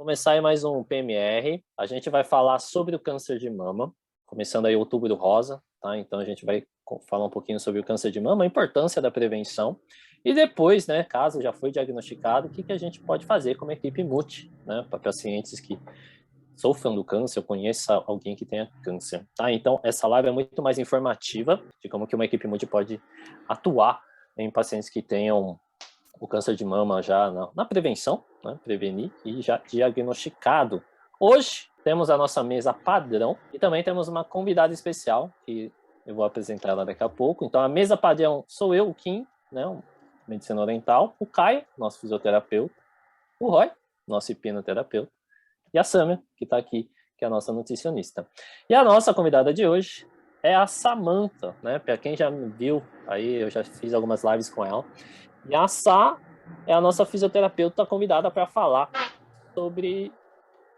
começar aí mais um PMR. A gente vai falar sobre o câncer de mama, começando aí Outubro Rosa, tá? Então a gente vai falar um pouquinho sobre o câncer de mama, a importância da prevenção. E depois, né, caso já foi diagnosticado, o que a gente pode fazer como equipe multi, né, para pacientes que sofram do câncer, ou conheça alguém que tenha câncer, tá? Então essa live é muito mais informativa de como que uma equipe multi pode atuar em pacientes que tenham o câncer de mama já na prevenção, né, prevenir e já diagnosticado. Hoje temos a nossa mesa padrão e também temos uma convidada especial que eu vou apresentar ela daqui a pouco. Então a mesa padrão sou eu, o Kim, né, medicina oriental, o Caio, nosso fisioterapeuta, o Roy, nosso hipnoterapeuta, e a Samia, que está aqui, que é a nossa nutricionista. E a nossa convidada de hoje é a Samantha, né? Para quem já me viu, aí eu já fiz algumas lives com ela. E a Sá é a nossa fisioterapeuta convidada para falar sobre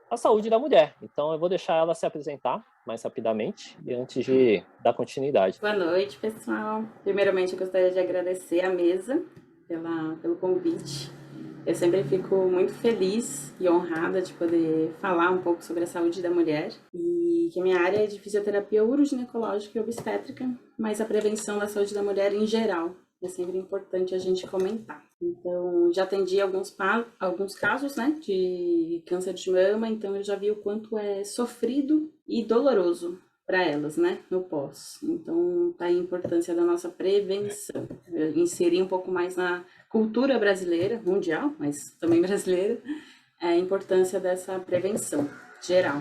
a saúde da mulher. Então eu vou deixar ela se apresentar mais rapidamente e antes de dar continuidade. Boa noite, pessoal. Primeiramente, eu gostaria de agradecer à mesa pelo convite. Eu sempre fico muito feliz e honrada de poder falar um pouco sobre a saúde da mulher e que a minha área é de fisioterapia uroginecológica e obstétrica, mas a prevenção da saúde da mulher em geral é sempre importante a gente comentar. Então, já atendi alguns casos, né, de câncer de mama, então eu já vi o quanto é sofrido e doloroso para elas, né, no pós. Então, tá aí a importância da nossa prevenção. Eu inseri um pouco mais na cultura brasileira, mundial, mas também brasileira, a importância dessa prevenção geral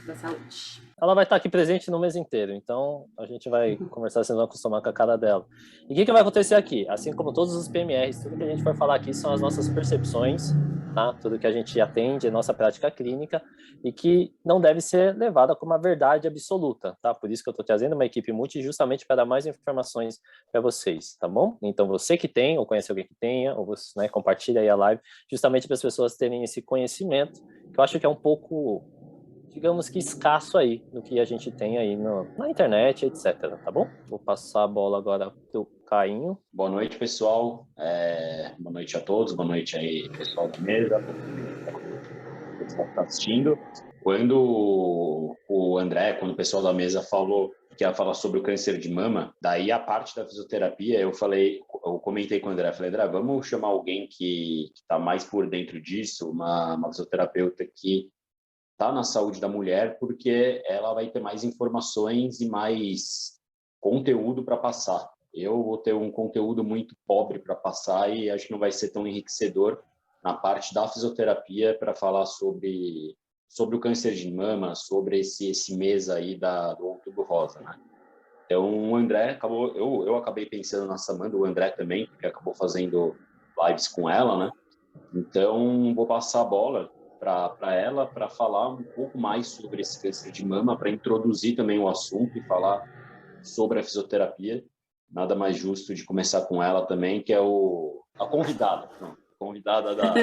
da saúde. Ela vai estar aqui presente no mês inteiro, então a gente vai conversar, vocês vão acostumar com a cara dela. E o que vai acontecer aqui? Assim como todos os PMRs, tudo que a gente vai falar aqui são as nossas percepções, tá? Tudo que a gente atende, a nossa prática clínica, e que não deve ser levada como uma verdade absoluta, tá? Por isso que eu estou trazendo uma equipe multi justamente para dar mais informações para vocês, tá bom? Então você que tem, ou conhece alguém que tenha, ou você, né, compartilha aí a live, justamente para as pessoas terem esse conhecimento, que eu acho que é um pouco, digamos que escasso aí, no que a gente tem aí na internet, etc, tá bom? Vou passar a bola agora pro Cainho. Boa noite, pessoal. Boa noite a todos, boa noite aí, pessoal da mesa, pessoal que está assistindo. Quando o pessoal da mesa falou que ia falar sobre o câncer de mama, daí a parte da fisioterapia, eu comentei com o André, falei, André, vamos chamar alguém que está mais por dentro disso, uma fisioterapeuta que está na saúde da mulher, porque ela vai ter mais informações e mais conteúdo para passar. Eu vou ter um conteúdo muito pobre para passar e acho que não vai ser tão enriquecedor na parte da fisioterapia para falar sobre o câncer de mama, sobre esse mês aí do Outubro Rosa, né? Então, o André acabou, eu acabei pensando na Samantha, o André também, porque acabou fazendo lives com ela, né? Então, vou passar a bola para ela, para falar um pouco mais sobre esse câncer de mama, para introduzir também o assunto e falar sobre a fisioterapia. Nada mais justo de começar com ela também, que é a convidada da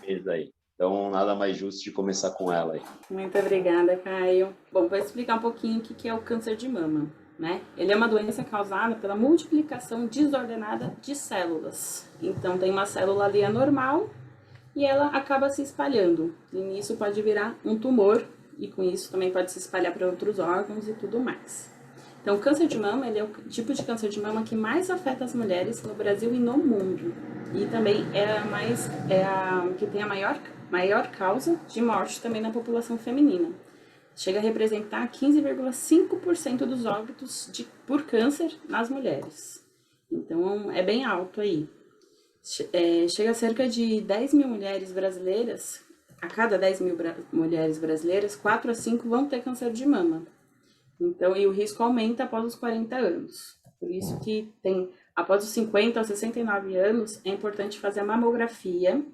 mesa aí. Então, nada mais justo de começar com ela aí. Muito obrigada, Caio. Bom, vou explicar um pouquinho o que é o câncer de mama, né? Ele é uma doença causada pela multiplicação desordenada de células. Então, tem uma célula ali anormal e ela acaba se espalhando. E nisso pode virar um tumor e com isso também pode se espalhar para outros órgãos e tudo mais. Então, o câncer de mama, ele é o tipo de câncer de mama que mais afeta as mulheres no Brasil e no mundo. E também é a que tem a maior causa de morte também na população feminina. Chega a representar 15,5% dos óbitos por câncer nas mulheres. Então, é bem alto aí. Chega a cerca de 10 mil mulheres brasileiras, a cada 10 mil mulheres brasileiras, 4 a 5 vão ter câncer de mama. Então, e o risco aumenta após os 40 anos. Por isso que após os 50 aos 69 anos, é importante fazer a mamografia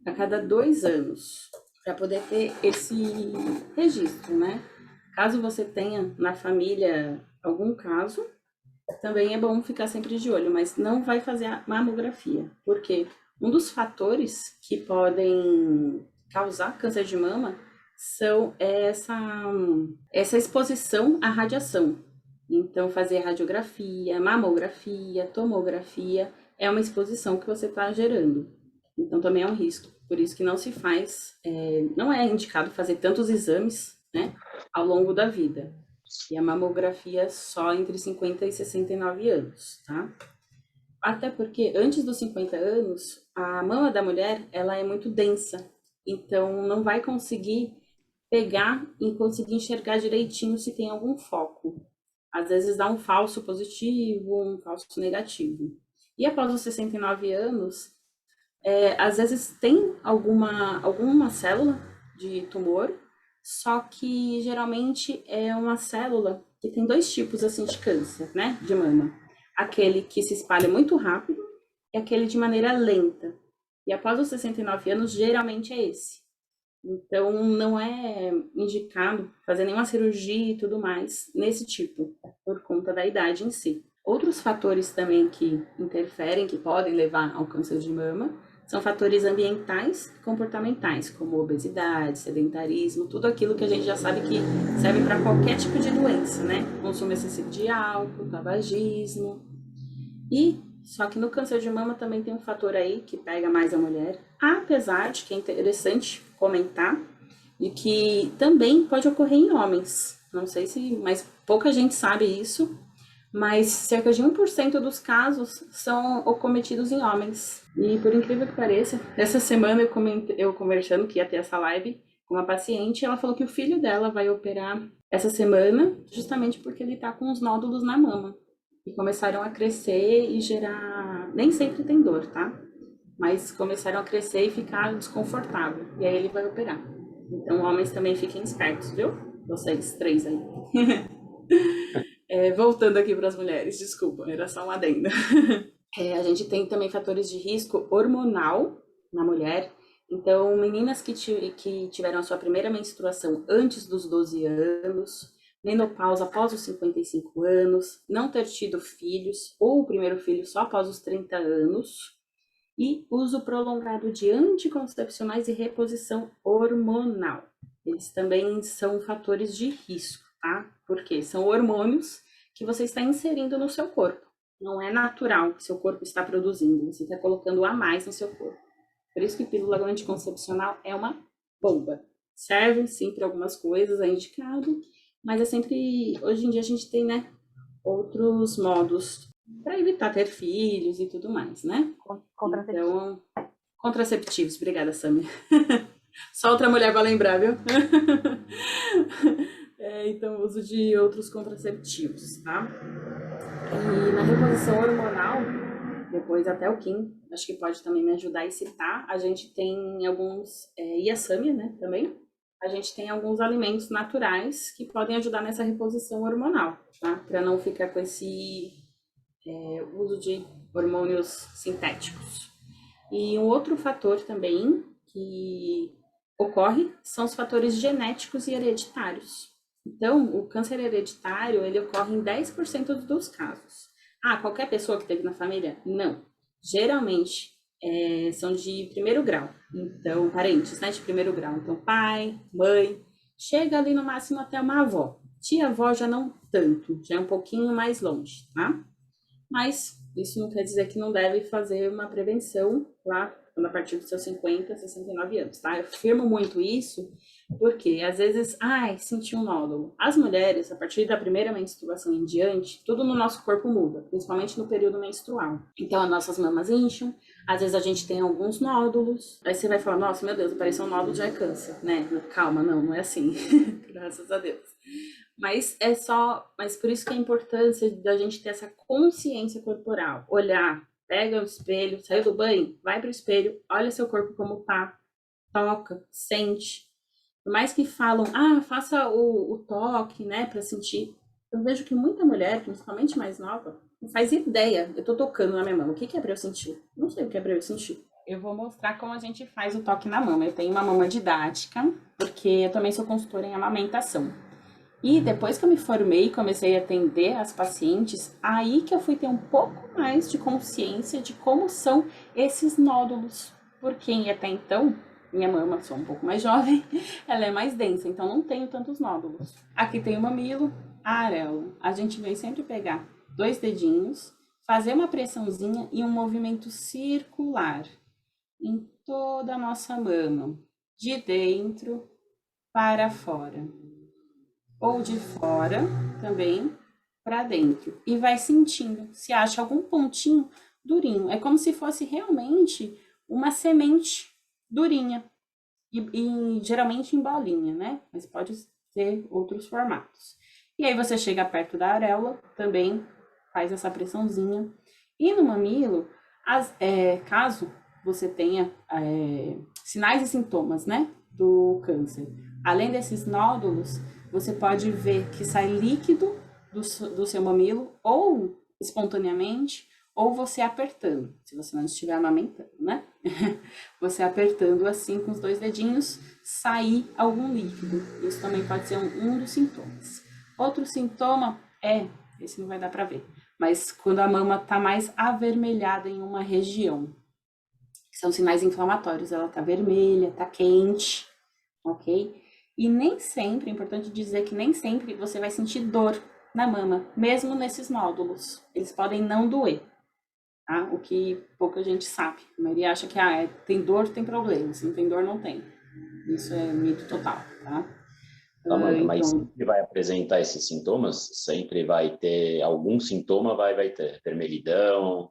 a cada 2 anos, para poder ter esse registro, né? Caso você tenha na família algum caso, também é bom ficar sempre de olho, mas não vai fazer a mamografia, porque um dos fatores que podem causar câncer de mama são essa exposição à radiação. Então, fazer radiografia, mamografia, tomografia, é uma exposição que você está gerando. Então também é um risco. Por isso que não se faz, não é indicado fazer tantos exames, né, ao longo da vida. E a mamografia só entre 50 e 69 anos, tá? Até porque antes dos 50 anos, a mama da mulher, ela é muito densa. Então não vai conseguir pegar e conseguir enxergar direitinho se tem algum foco. Às vezes dá um falso positivo, um falso negativo. E após os 69 anos, às vezes tem alguma célula de tumor, só que geralmente é uma célula que tem dois tipos assim de câncer, né, de mama. Aquele que se espalha muito rápido e aquele de maneira lenta. E após os 69 anos, geralmente é esse. Então, não é indicado fazer nenhuma cirurgia e tudo mais nesse tipo, por conta da idade em si. Outros fatores também que interferem, que podem levar ao câncer de mama, são fatores ambientais e comportamentais, como obesidade, sedentarismo, tudo aquilo que a gente já sabe que serve para qualquer tipo de doença, né? Consumo excessivo de álcool, tabagismo. E só que no câncer de mama também tem um fator aí que pega mais a mulher, apesar de que é interessante comentar, de que também pode ocorrer em homens. Não sei se, mas pouca gente sabe isso, mas cerca de 1% dos casos são cometidos em homens. E por incrível que pareça, essa semana eu conversando que ia ter essa live com uma paciente, ela falou que o filho dela vai operar essa semana, justamente porque ele tá com os nódulos na mama. E começaram a crescer e gerar. Nem sempre tem dor, tá? Mas começaram a crescer e ficar desconfortável. E aí ele vai operar. Então, homens também fiquem espertos, viu? Vocês três aí. Voltando aqui para as mulheres, desculpa, era só um adendo. A gente tem também fatores de risco hormonal na mulher. Então, meninas que tiveram a sua primeira menstruação antes dos 12 anos, menopausa após os 55 anos, não ter tido filhos ou o primeiro filho só após os 30 anos e uso prolongado de anticoncepcionais e reposição hormonal. Eles também são fatores de risco, tá? Porque são hormônios que você está inserindo no seu corpo. Não é natural que seu corpo está produzindo, você está colocando a mais no seu corpo. Por isso que pílula anticoncepcional é uma bomba. Serve sim para algumas coisas, é indicado, mas é sempre, hoje em dia a gente tem, né, outros modos para evitar ter filhos e tudo mais, né? Então, contraceptivos, obrigada, Samia. Só outra mulher para lembrar, viu? Então, uso de outros contraceptivos, tá? E na reposição hormonal, depois até o Kim, acho que pode também me ajudar a citar, a gente tem alguns, e a Samia, né, também, a gente tem alguns alimentos naturais que podem ajudar nessa reposição hormonal, tá? Para não ficar com esse uso de hormônios sintéticos. E um outro fator também que ocorre são os fatores genéticos e hereditários. Então, o câncer hereditário, ele ocorre em 10% dos casos. Ah, qualquer pessoa que teve na família? Não. Geralmente, são de primeiro grau. Então, parentes, né, de primeiro grau. Então, pai, mãe, chega ali no máximo até uma avó. Tia-avó já não tanto, já é um pouquinho mais longe, tá? Mas isso não quer dizer que não deve fazer uma prevenção lá a partir dos seus 50, 69 anos, tá? Eu afirmo muito isso porque, às vezes, senti um nódulo. As mulheres, a partir da primeira menstruação em diante, tudo no nosso corpo muda, principalmente no período menstrual. Então, as nossas mamas incham, às vezes a gente tem alguns nódulos, aí você vai falar, nossa, meu Deus, apareceu um nódulo, já é câncer, né? Calma, não é assim, graças a Deus. Mas mas por isso que a importância da gente ter essa consciência corporal, olhar, pega o espelho, saiu do banho, vai pro espelho, olha seu corpo como tá, toca, sente. Por mais que falam, faça o toque, né, para sentir. Eu vejo que muita mulher, principalmente mais nova, não faz ideia. Eu tô tocando na minha mama, o que é para eu sentir? Não sei o que é para eu sentir. Eu vou mostrar como a gente faz o toque na mama. Eu tenho uma mama didática, porque eu também sou consultora em amamentação. E depois que eu me formei e comecei a atender as pacientes, aí que eu fui ter um pouco mais de consciência de como são esses nódulos. Porque até então, minha mama, sou um pouco mais jovem, ela é mais densa, então não tenho tantos nódulos. Aqui tem o mamilo, a areola. A gente vem sempre pegar 2 dedinhos, fazer uma pressãozinha e um movimento circular. em toda a nossa mama, de dentro para fora, ou de fora também para dentro, e vai sentindo se acha algum pontinho durinho. É como se fosse realmente uma semente durinha, e geralmente em bolinha, né? Mas pode ter outros formatos. E aí você chega perto da areola, também faz essa pressãozinha. E no mamilo, caso você tenha sinais e sintomas, né, do câncer, além desses nódulos, você pode ver que sai líquido do seu mamilo, ou espontaneamente, ou você apertando, se você não estiver amamentando, né? Você apertando assim com os 2 dedinhos, sair algum líquido. Isso também pode ser um dos sintomas. Outro sintoma esse não vai dar para ver, mas quando a mama está mais avermelhada em uma região, são sinais inflamatórios, ela está vermelha, está quente, ok? E nem sempre, é importante dizer que nem sempre você vai sentir dor na mama, mesmo nesses nódulos. Eles podem não doer, tá? O que pouca gente sabe. A maioria acha que tem dor, tem problema. Se não tem dor, não tem. Isso é mito total, tá? Amanda, mas Então, sempre vai apresentar esses sintomas? Sempre vai ter algum sintoma, vai ter vermelhidão,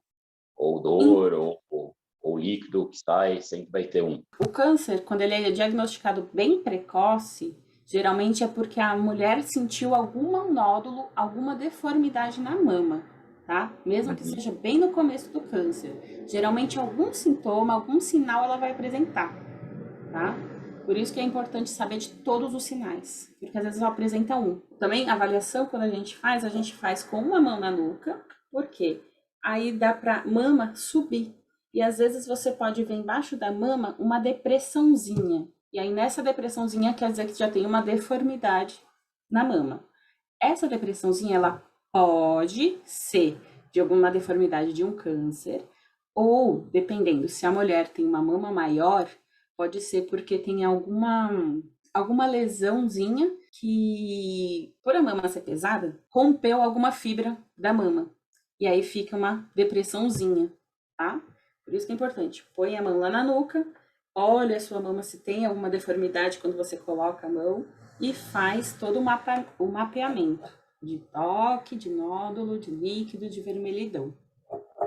ou dor, ou líquido que sai, sempre vai ter um. o câncer, quando ele é diagnosticado bem precoce, geralmente é porque a mulher sentiu algum nódulo, alguma deformidade na mama, tá? Mesmo que seja bem no começo do câncer. Geralmente algum sintoma, algum sinal ela vai apresentar, tá? Por isso que é importante saber de todos os sinais, porque às vezes só apresenta um. Também a avaliação, quando a gente faz com uma mão na nuca, porque aí dá pra mama subir. E às vezes você pode ver embaixo da mama uma depressãozinha. E aí nessa depressãozinha quer dizer que já tem uma deformidade na mama. Essa depressãozinha, ela pode ser de alguma deformidade de um câncer, ou, dependendo, se a mulher tem uma mama maior, pode ser porque tem alguma lesãozinha que, por a mama ser pesada, rompeu alguma fibra da mama. E aí fica uma depressãozinha, tá? Por isso que é importante. Põe a mão lá na nuca, olha a sua mama se tem alguma deformidade quando você coloca a mão e faz todo o mapeamento de toque, de nódulo, de líquido, de vermelhidão.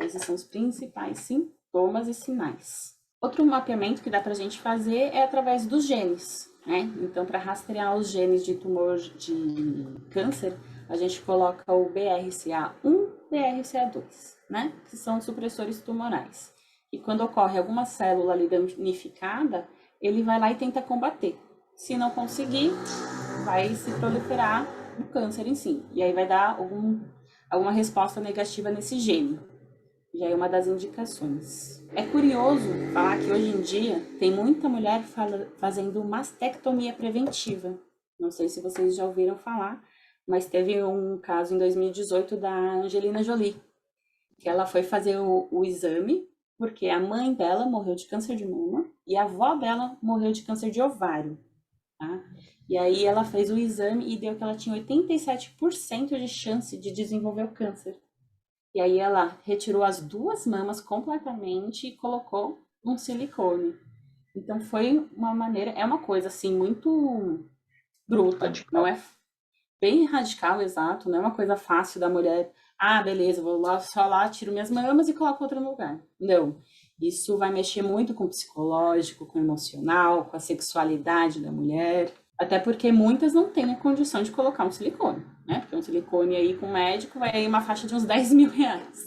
Esses são os principais sintomas e sinais. Outro mapeamento que dá pra gente fazer é através dos genes, né? Então, para rastrear os genes de tumor de câncer, a gente coloca o BRCA1, BRCA2, né? Que são supressores tumorais. E quando ocorre alguma célula ali danificada, ele vai lá e tenta combater. Se não conseguir, vai se proliferar o câncer em si. E aí vai dar alguma resposta negativa nesse gene. Já é uma das indicações. É curioso falar que hoje em dia tem muita mulher fazendo mastectomia preventiva. Não sei se vocês já ouviram falar, mas teve um caso em 2018 da Angelina Jolie, que ela foi fazer o exame porque a mãe dela morreu de câncer de mama e a avó dela morreu de câncer de ovário, tá? E aí ela fez o exame e deu que ela tinha 87% de chance de desenvolver o câncer. E aí ela retirou as 2 mamas completamente e colocou um silicone. Então foi uma maneira, é uma coisa assim muito bruta, Radical. não é bem radical, exato, não é uma coisa fácil da mulher, beleza, vou lá, só lá, tiro minhas mamas e coloco outra no lugar. Não, isso vai mexer muito com o psicológico, com o emocional, com a sexualidade da mulher, até porque muitas não têm a condição de colocar um silicone, né? Porque um silicone aí com médico vai aí uma faixa de uns 10 mil reais.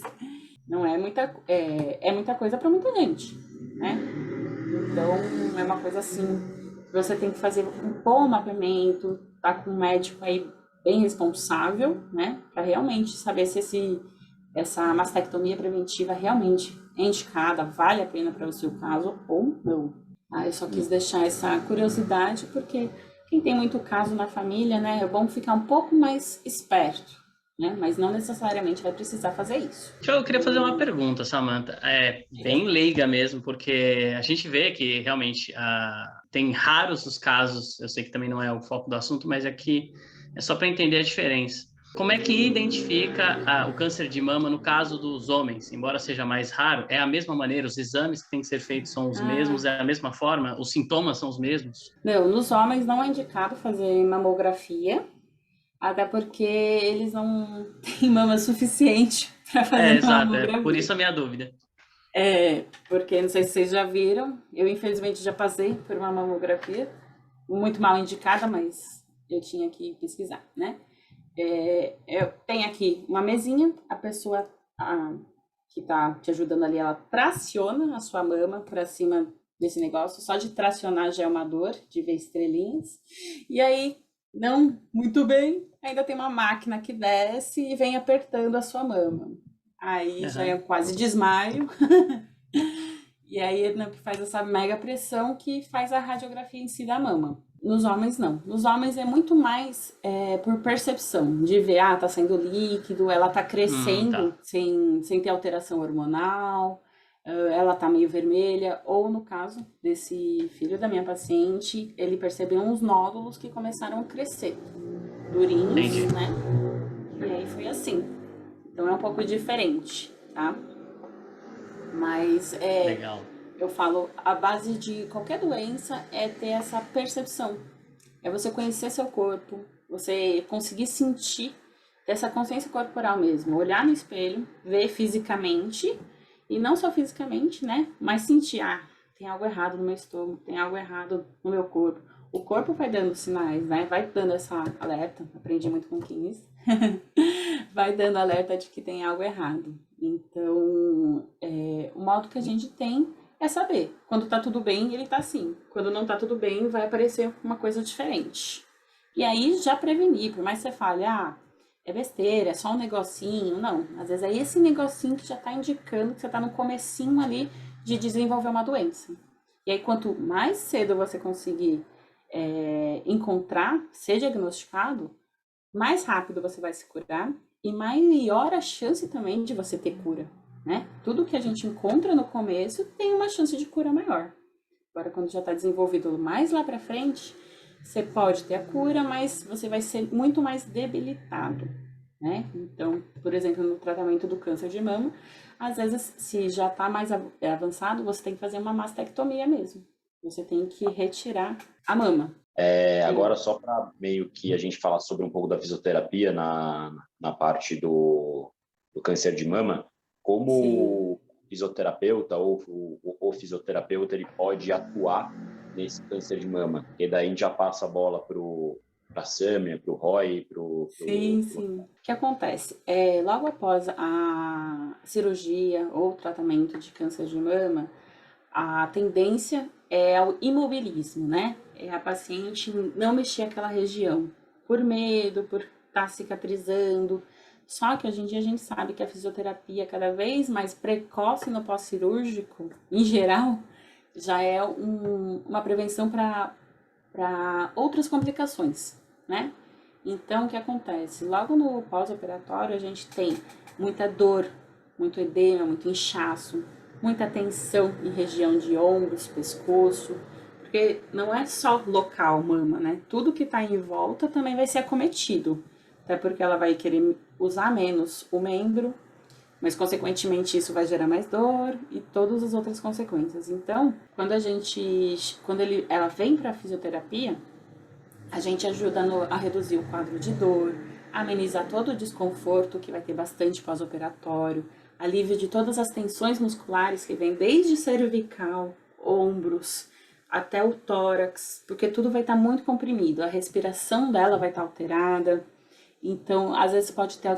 Não é muita, muita coisa para muita gente, né? Então, é uma coisa assim, você tem que fazer um bom mapeamento, tá com um médico aí bem responsável, né? Para realmente saber se essa mastectomia preventiva realmente é indicada, vale a pena para o seu caso ou não. Eu só quis deixar essa curiosidade porque quem tem muito caso na família, né, é bom ficar um pouco mais esperto, né? Mas não necessariamente vai precisar fazer isso. Eu queria fazer uma pergunta, Samantha, bem leiga mesmo, porque a gente vê que realmente tem raros os casos, eu sei que também não é o foco do assunto, mas aqui é só para entender a diferença. Como é que identifica o câncer de mama no caso dos homens? Embora seja mais raro, é a mesma maneira? Os exames que têm que ser feitos são os mesmos? É a mesma forma? Os sintomas são os mesmos? Não, nos homens não é indicado fazer mamografia, até porque eles não têm mama suficiente para fazer Exato. mamografia. Por isso a minha dúvida. Porque não sei se vocês já viram, eu infelizmente já passei por uma mamografia, muito mal indicada, mas eu tinha que pesquisar, né? Eu tenho aqui uma mesinha, a pessoa que tá te ajudando ali, ela traciona a sua mama para cima desse negócio, só de tracionar já é uma dor, de ver estrelinhas, e aí, não muito bem, ainda tem uma máquina que desce e vem apertando a sua mama. Aí já é quase desmaio, e aí faz essa mega pressão que faz a radiografia em si da mama. Nos homens, não. Nos homens é muito mais por percepção, de ver, tá saindo líquido, ela tá crescendo sem ter alteração hormonal, ela tá meio vermelha, ou no caso desse filho da minha paciente, ele percebeu uns nódulos que começaram a crescer, durinhos, né? E aí foi assim. Então é um pouco diferente, tá? Mas Legal. eu falo, a base de qualquer doença é ter essa percepção. É você conhecer seu corpo, você conseguir sentir essa consciência corporal mesmo. Olhar no espelho, ver fisicamente, e não só fisicamente, né? Mas sentir, tem algo errado no meu estômago, tem algo errado no meu corpo. O corpo vai dando sinais, né? Vai dando essa alerta. Aprendi muito com Kines. Vai dando alerta de que tem algo errado. Então, o modo que a gente tem é saber. Quando tá tudo bem, ele tá assim. Quando não tá tudo bem, vai aparecer uma coisa diferente. E aí, já prevenir. Por mais que você fale, é besteira, é só um negocinho. Não, às vezes é esse negocinho que já tá indicando que você tá no comecinho ali de desenvolver uma doença. E aí, quanto mais cedo você conseguir encontrar, ser diagnosticado, mais rápido você vai se curar e maior a chance também de você ter cura, né? Tudo que a gente encontra no começo tem uma chance de cura maior. Agora, quando já está desenvolvido mais lá para frente, você pode ter a cura, mas você vai ser muito mais debilitado, né? Então, por exemplo, no tratamento do câncer de mama, às vezes, se já está mais avançado, você tem que fazer uma mastectomia mesmo. Você tem que retirar a mama. Agora, só para meio que a gente falar sobre um pouco da fisioterapia na parte do câncer de mama, como o fisioterapeuta ou o fisioterapeuta ele pode atuar nesse câncer de mama? Porque daí a gente já passa a bola para a Sâmia, para o Roy, Sim. O que acontece? Logo após a cirurgia ou tratamento de câncer de mama, a tendência é ao imobilismo, né? É a paciente não mexer aquela região por medo, por estar cicatrizando. Só que hoje em dia a gente sabe que a fisioterapia cada vez mais precoce no pós-cirúrgico, em geral, já é uma prevenção para outras complicações, né? Então, o que acontece? Logo no pós-operatório, a gente tem muita dor, muito edema, muito inchaço, muita tensão em região de ombros, pescoço, porque não é só local mama, né? Tudo que tá em volta também vai ser acometido, até porque ela vai querer usar menos o membro, mas consequentemente isso vai gerar mais dor e todas as outras consequências. Então, quando ela vem para a fisioterapia, a gente ajuda a reduzir o quadro de dor, amenizar todo o desconforto que vai ter bastante pós-operatório, alívio de todas as tensões musculares que vem desde cervical, ombros, até o tórax, porque tudo vai estar muito comprimido, a respiração dela vai estar alterada, então às vezes pode ter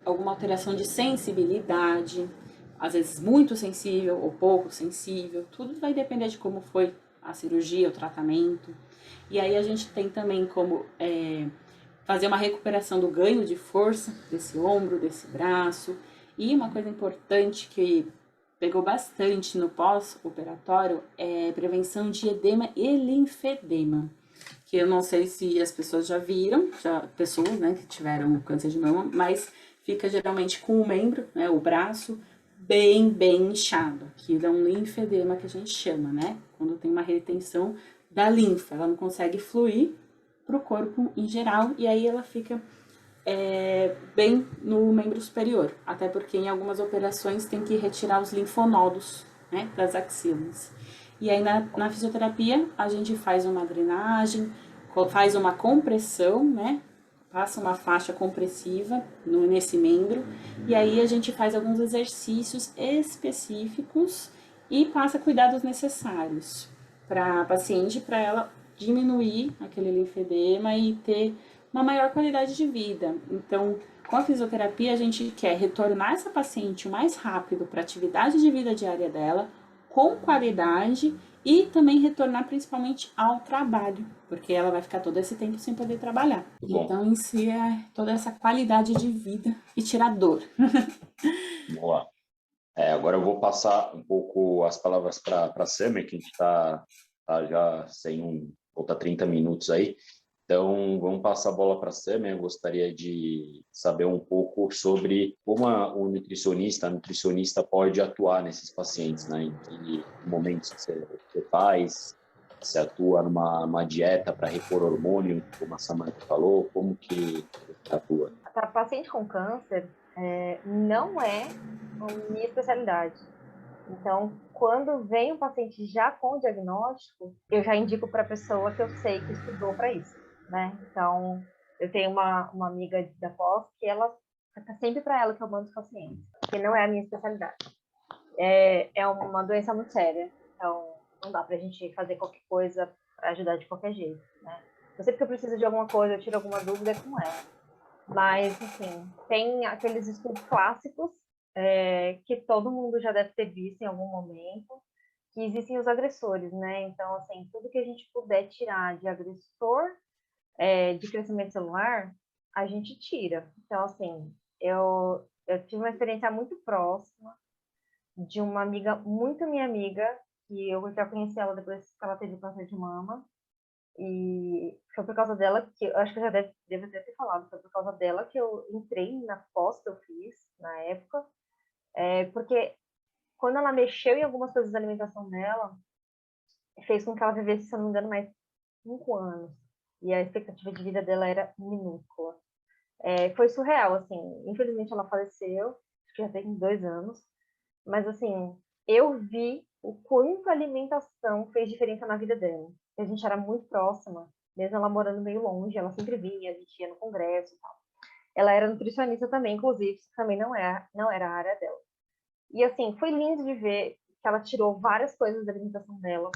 alguma alteração de sensibilidade, às vezes muito sensível ou pouco sensível, tudo vai depender de como foi a cirurgia, o tratamento. E aí a gente tem também como fazer uma recuperação do ganho de força desse ombro, desse braço. E uma coisa importante que pegou bastante no pós-operatório é prevenção de edema e linfedema. Que eu não sei se as pessoas já viram, pessoas, né, que tiveram câncer de mama, mas fica geralmente com o membro, né, o braço, bem inchado. Aquilo é um linfedema que a gente chama, né? Quando tem uma retenção da linfa, ela não consegue fluir para o corpo em geral e aí ela fica bem no membro superior, até porque em algumas operações tem que retirar os linfonodos, né, das axilas. E aí na fisioterapia a gente faz uma drenagem, faz uma compressão, né, passa uma faixa compressiva nesse membro, e aí a gente faz alguns exercícios específicos e passa cuidados necessários para a paciente, para ela diminuir aquele linfedema e ter uma maior qualidade de vida. Então, com a fisioterapia, a gente quer retornar essa paciente o mais rápido para a atividade de vida diária dela, com qualidade, e também retornar principalmente ao trabalho, porque ela vai ficar todo esse tempo sem poder trabalhar. Então, em si, é toda essa qualidade de vida e tirar dor. Vamos lá. Agora eu vou passar um pouco as palavras para a Summer, que a gente está já sem volta 30 minutos aí. Então, vamos passar a bola para a Summer. Eu gostaria de saber um pouco sobre como o nutricionista, a nutricionista pode atuar nesses pacientes, né? Em que momentos você faz, você atua numa dieta para repor hormônio, como a Samantha falou, como que você atua? Para paciente com câncer, não é a minha especialidade. Então, quando vem um paciente já com diagnóstico, eu já indico para a pessoa que eu sei que estudou para isso, né? Então, eu tenho uma amiga da pós que ela é sempre para ela que eu mando os pacientes, que não é a minha especialidade. É uma doença muito séria, então não dá para a gente fazer qualquer coisa para ajudar de qualquer jeito, né? Eu sempre que eu preciso de alguma coisa, eu tiro alguma dúvida com ela. Mas, assim, tem aqueles estudos clássicos que todo mundo já deve ter visto em algum momento, que existem os agressores, né? Então, assim, tudo que a gente puder tirar de agressor de crescimento celular, a gente tira. Então, assim, eu tive uma experiência muito próxima de uma amiga, muito minha amiga, que eu já conheci ela depois que ela teve câncer de mama, e foi por causa dela que, eu acho que eu já devo ter falado, foi por causa dela que eu entrei na pós que eu fiz na época, porque quando ela mexeu em algumas coisas da alimentação dela, fez com que ela vivesse, se eu não me engano, mais 5 anos. E a expectativa de vida dela era minúscula. Foi surreal, assim. Infelizmente ela faleceu, acho que já tem 2 anos. Mas, assim, eu vi o quanto a alimentação fez diferença na vida dela. A gente era muito próxima, mesmo ela morando meio longe, ela sempre vinha, a gente ia no congresso e tal. Ela era nutricionista também, inclusive, também não era a área dela. E, assim, foi lindo de ver que ela tirou várias coisas da alimentação dela.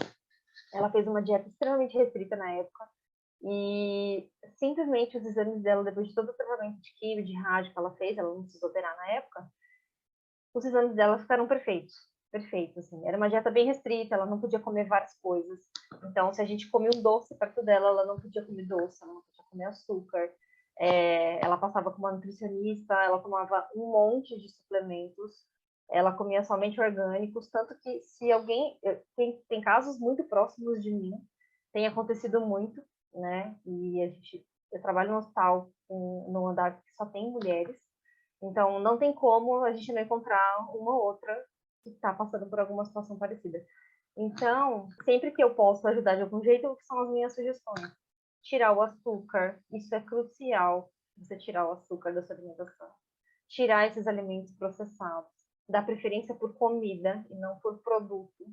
Ela fez uma dieta extremamente restrita na época. E simplesmente os exames dela, depois de todo o tratamento de quimio, de rádio que ela fez, ela não precisou operar na época, os exames dela ficaram perfeitos. Perfeitos, assim. Era uma dieta bem restrita, ela não podia comer várias coisas. Então, se a gente comia um doce perto dela, ela não podia comer doce, ela não podia comer açúcar. Ela passava com uma nutricionista, ela tomava um monte de suplementos, ela comia somente orgânicos, tanto que se alguém... Tem casos muito próximos de mim, tem acontecido muito, né? E eu trabalho no hospital, no andar que só tem mulheres, então não tem como a gente não encontrar uma outra que está passando por alguma situação parecida. Então, sempre que eu posso ajudar de algum jeito, são as minhas sugestões. Tirar o açúcar, isso é crucial, você tirar o açúcar da sua alimentação. Tirar esses alimentos processados. Dar preferência por comida e não por produto.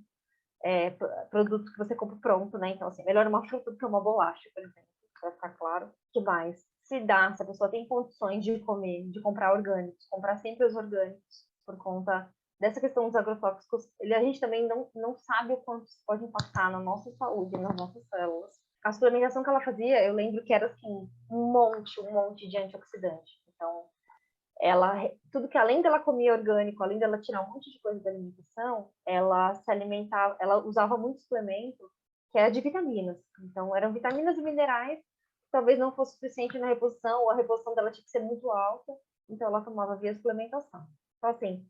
Produto que você compra pronto, né? Então, assim, melhor uma fruta do que uma bolacha, por exemplo, para ficar claro. O que mais? Se a pessoa tem condições de comer, de comprar orgânicos, comprar sempre os orgânicos, por conta dessa questão dos agrotóxicos, a gente também não sabe o quanto isso pode impactar na nossa saúde, nas nossas células. A suplementação que ela fazia, eu lembro que era, assim, um monte de antioxidante. Então, tudo que além dela comia orgânico, além dela tirar um monte de coisa da alimentação, ela se alimentava, ela usava muito suplemento que era de vitaminas. Então, eram vitaminas e minerais que talvez não fosse suficiente na reposição, ou a reposição dela tinha que ser muito alta, então ela tomava via suplementação. Então, assim,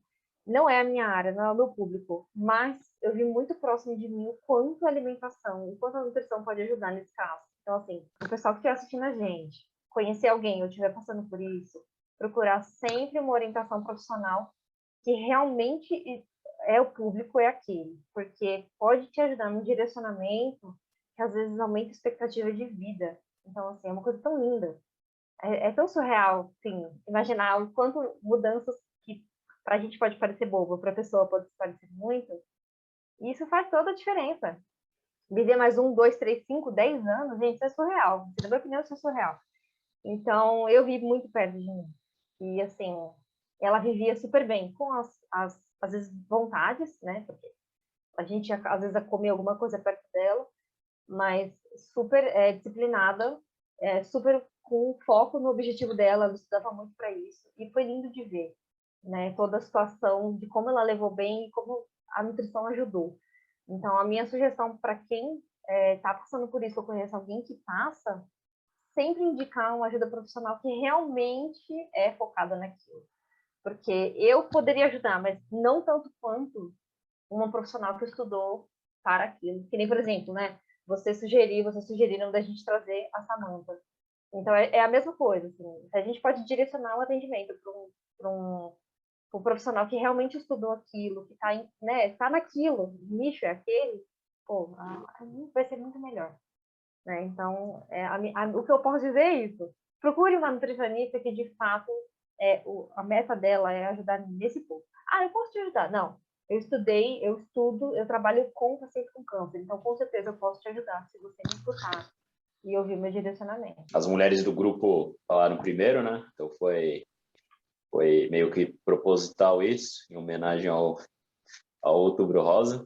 não é a minha área, não é o meu público, mas eu vi muito próximo de mim o quanto a alimentação, o quanto a nutrição pode ajudar nesse caso. Então, assim, o pessoal que estiver assistindo a gente, conhecer alguém ou estiver passando por isso, procurar sempre uma orientação profissional que realmente o público, é aquele, porque pode te ajudar no direcionamento que às vezes aumenta a expectativa de vida. Então, assim, é uma coisa tão linda. É tão surreal, sim, imaginar o quanto mudanças que para a gente pode parecer bobo, para a pessoa pode parecer muito, e isso faz toda a diferença. Viver mais 1, 2, 3, 5, 10 anos, gente, isso é surreal. Na minha opinião, isso é surreal. Então, eu vi muito perto de mim. E, assim, ela vivia super bem, com às vezes, vontades, né? Porque a gente, às vezes, comia alguma coisa perto dela, mas super disciplinada, super com foco no objetivo dela, ela estudava muito para isso. E foi lindo de ver, né? Toda a situação de como ela levou bem e como a nutrição ajudou. Então, a minha sugestão para quem está passando por isso, ou conhece alguém que passa, sempre indicar uma ajuda profissional que realmente é focada naquilo. Porque eu poderia ajudar, mas não tanto quanto uma profissional que estudou para aquilo. Que nem, por exemplo, né? Vocês sugeriram da gente trazer a Samantha. Então, é a mesma coisa. Assim, a gente pode direcionar o atendimento para um profissional que realmente estudou aquilo, que está né, tá naquilo, o nicho é aquele, pô, vai ser muito melhor. Né? Então, o que eu posso dizer é isso. Procure uma nutricionista que, de fato, a meta dela é ajudar nesse ponto. Ah, eu posso te ajudar? Não. Eu estudei, eu estudo, eu trabalho com pacientes com câncer. Então, com certeza, eu posso te ajudar se você me escutar e ouvir o meu direcionamento. As mulheres do grupo falaram primeiro, né? Então foi meio que proposital isso, em homenagem ao Outubro Rosa.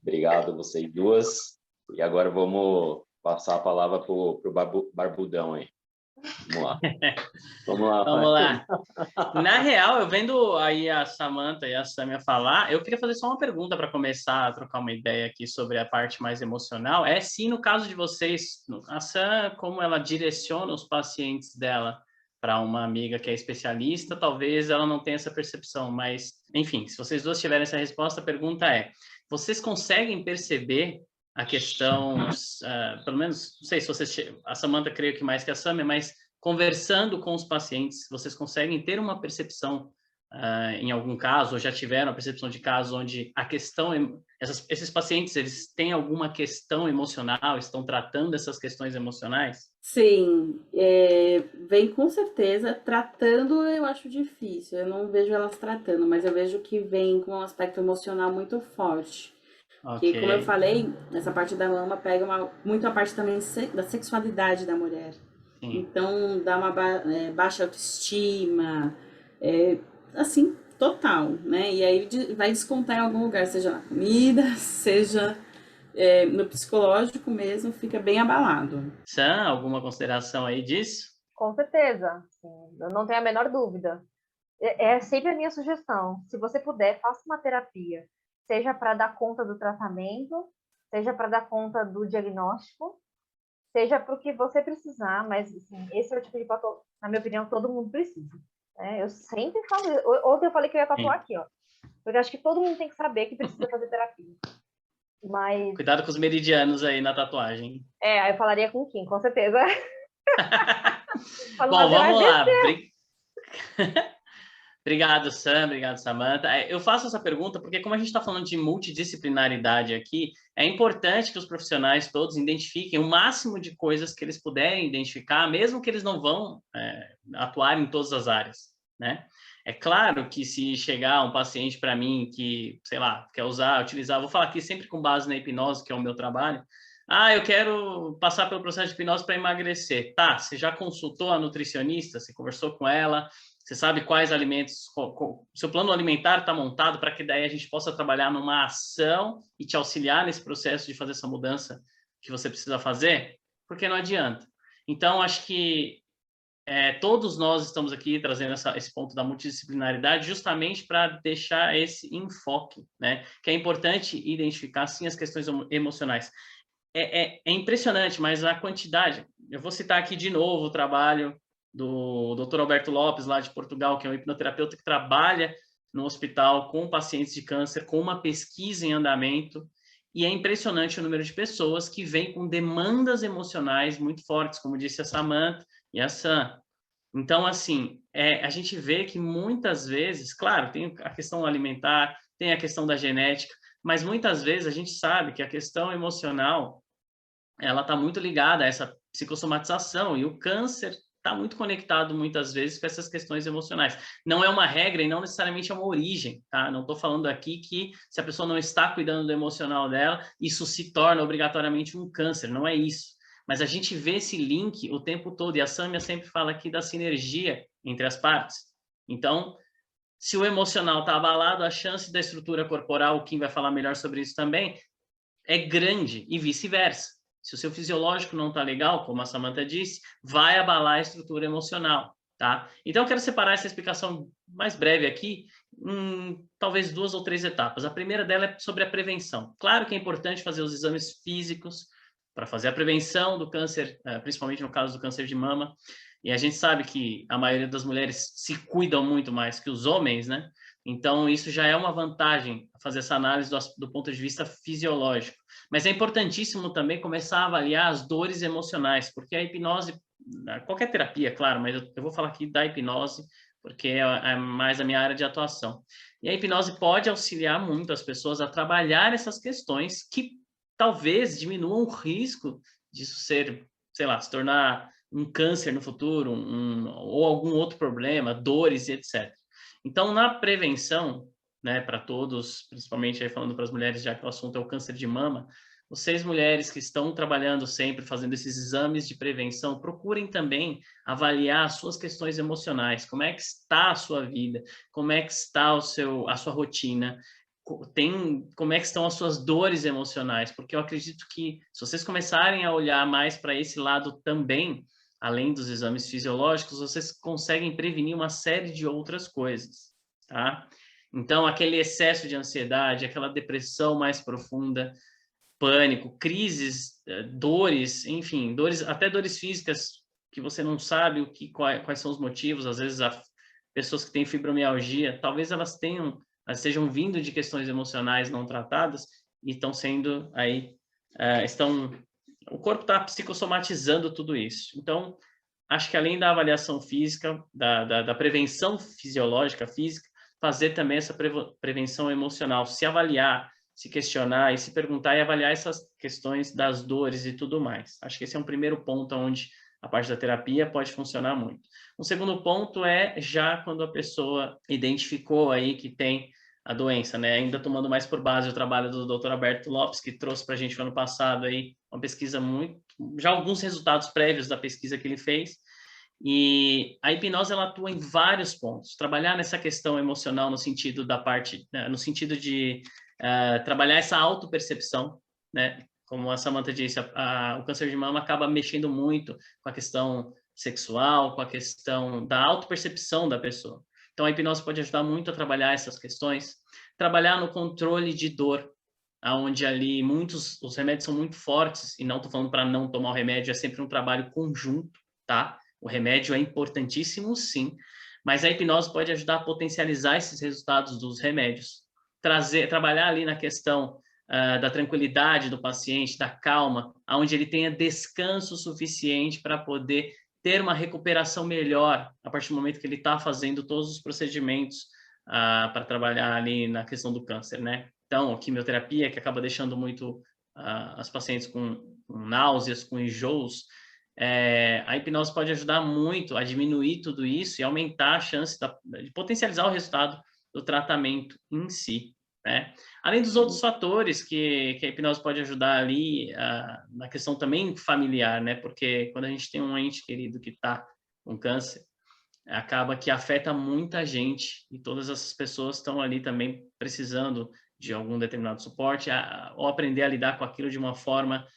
Obrigado vocês duas. E agora vamos passar a palavra para o Barbudão aí. Vamos lá. Vamos lá. Na real, eu vendo aí a Samantha e a Sâmia falar, eu queria fazer só uma pergunta para começar a trocar uma ideia aqui sobre a parte mais emocional. Se no caso de vocês, a Sam, como ela direciona os pacientes dela para uma amiga que é especialista, talvez ela não tenha essa percepção, mas, enfim, se vocês duas tiverem essa resposta, a pergunta é, vocês conseguem perceber a questão, pelo menos, não sei se vocês, a Samantha creio que mais que a Sâmia, mas conversando com os pacientes, vocês conseguem ter uma percepção, em algum caso, ou já tiveram a percepção de casos onde a questão, esses pacientes, eles têm alguma questão emocional, estão tratando essas questões emocionais? Sim, vem com certeza. Tratando eu acho difícil, eu não vejo elas tratando, mas eu vejo que vem com um aspecto emocional muito forte. Okay. Que, como eu falei, essa parte da mama pega muito a parte também da sexualidade da mulher. Sim. Então, dá uma baixa autoestima, assim, total, né? E aí vai descontar em algum lugar, seja na comida, seja no psicológico mesmo, fica bem abalado. Sam, alguma consideração aí disso? Com certeza, sim, eu não tenho a menor dúvida. É sempre a minha sugestão. Se você puder, faça uma terapia, seja para dar conta do tratamento, seja para dar conta do diagnóstico, seja para o que você precisar, mas assim, esse é o tipo de tatuagem, na minha opinião, todo mundo precisa. Eu sempre falo, ontem eu falei que eu ia tatuar aqui, ó, porque eu acho que todo mundo tem que saber que precisa fazer terapia. Mas... Cuidado com os meridianos aí na tatuagem. Aí eu falaria com o Kim, com certeza. Bom, vamos lá. Obrigado, Sam. Obrigado, Samantha. Eu faço essa pergunta porque, como a gente está falando de multidisciplinaridade aqui, é importante que os profissionais todos identifiquem o máximo de coisas que eles puderem identificar, mesmo que eles não vão atuar em todas as áreas, né? É claro que se chegar um paciente para mim que, sei lá, quer utilizar, vou falar aqui sempre com base na hipnose, que é o meu trabalho. Eu quero passar pelo processo de hipnose para emagrecer. Tá, você já consultou a nutricionista? Você conversou com ela? Você sabe quais alimentos, seu plano alimentar está montado para que daí a gente possa trabalhar numa ação e te auxiliar nesse processo de fazer essa mudança que você precisa fazer? Porque não adianta. Então, acho que todos nós estamos aqui trazendo esse ponto da multidisciplinaridade justamente para deixar esse enfoque, né? Que é importante identificar, sim, as questões emocionais. É impressionante, mas a quantidade... Eu vou citar aqui de novo o trabalho do Dr. Alberto Lopes, lá de Portugal, que é um hipnoterapeuta que trabalha no hospital com pacientes de câncer, com uma pesquisa em andamento, e é impressionante o número de pessoas que vêm com demandas emocionais muito fortes, como disse a Samantha e a Sam. Então, assim, a gente vê que muitas vezes, claro, tem a questão alimentar, tem a questão da genética, mas muitas vezes a gente sabe que a questão emocional, ela está muito ligada a essa psicossomatização, e o câncer está muito conectado muitas vezes com essas questões emocionais. Não é uma regra e não necessariamente é uma origem, tá? Não estou falando aqui que se a pessoa não está cuidando do emocional dela, isso se torna obrigatoriamente um câncer, não é isso. Mas a gente vê esse link o tempo todo, e a Sâmia sempre fala aqui da sinergia entre as partes. Então, se o emocional está abalado, a chance da estrutura corporal, o Kim vai falar melhor sobre isso também, é grande, e vice-versa. Se o seu fisiológico não está legal, como a Samantha disse, vai abalar a estrutura emocional, tá? Então, eu quero separar essa explicação mais breve aqui em talvez 2 ou 3 etapas. A primeira dela é sobre a prevenção. Claro que é importante fazer os exames físicos para fazer a prevenção do câncer, principalmente no caso do câncer de mama. E a gente sabe que a maioria das mulheres se cuidam muito mais que os homens, né? Então, isso já é uma vantagem, fazer essa análise do ponto de vista fisiológico. Mas é importantíssimo também começar a avaliar as dores emocionais, porque a hipnose, qualquer terapia, claro, mas eu vou falar aqui da hipnose, porque é mais a minha área de atuação. E a hipnose pode auxiliar muito as pessoas a trabalhar essas questões que talvez diminuam o risco disso ser, sei lá, se tornar um câncer no futuro, ou algum outro problema, dores e etc. Então, na prevenção, né, para todos, principalmente aí falando para as mulheres, já que o assunto é o câncer de mama, vocês mulheres que estão trabalhando sempre, fazendo esses exames de prevenção, procurem também avaliar as suas questões emocionais, como é que está a sua vida, como é que está a sua rotina, como é que estão as suas dores emocionais, porque eu acredito que se vocês começarem a olhar mais para esse lado também, além dos exames fisiológicos, vocês conseguem prevenir uma série de outras coisas, tá? Então, aquele excesso de ansiedade, aquela depressão mais profunda, pânico, crises, dores, enfim, dores, até dores físicas que você não sabe quais são os motivos, às vezes pessoas que têm fibromialgia, talvez elas estejam vindo de questões emocionais não tratadas e estão sendo aí, o corpo está psicossomatizando tudo isso. Então, acho que além da avaliação física, da prevenção fisiológica, física, fazer também essa prevenção emocional, se avaliar, se questionar e se perguntar e avaliar essas questões das dores e tudo mais. Acho que esse é um primeiro ponto onde a parte da terapia pode funcionar muito. Um segundo ponto é já quando a pessoa identificou aí que tem a doença, né? Ainda tomando mais por base o trabalho do Dr. Alberto Lopes, que trouxe para a gente no ano passado aí uma pesquisa já alguns resultados prévios da pesquisa que ele fez. E a hipnose ela atua em vários pontos. Trabalhar nessa questão emocional no sentido no sentido de trabalhar essa autopercepção, né? Como a Samantha disse, o câncer de mama acaba mexendo muito com a questão sexual, com a questão da autopercepção da pessoa. Então, a hipnose pode ajudar muito a trabalhar essas questões. Trabalhar no controle de dor, onde ali os remédios são muito fortes, e não estou falando para não tomar o remédio, é sempre um trabalho conjunto, tá? O remédio é importantíssimo, sim, mas a hipnose pode ajudar a potencializar esses resultados dos remédios. Trabalhar ali na questão da tranquilidade do paciente, da calma, onde ele tenha descanso suficiente para poder ter uma recuperação melhor a partir do momento que ele está fazendo todos os procedimentos para trabalhar ali na questão do câncer, né? Então, a quimioterapia, que acaba deixando muito as pacientes com náuseas, com enjoos, a hipnose pode ajudar muito a diminuir tudo isso e aumentar a chance de potencializar o resultado do tratamento em si, né? Além dos outros fatores que a hipnose pode ajudar ali na questão também familiar, né? Porque quando a gente tem um ente querido que está com câncer, acaba que afeta muita gente e todas essas pessoas estão ali também precisando de algum determinado suporte ou aprender a lidar com aquilo de uma forma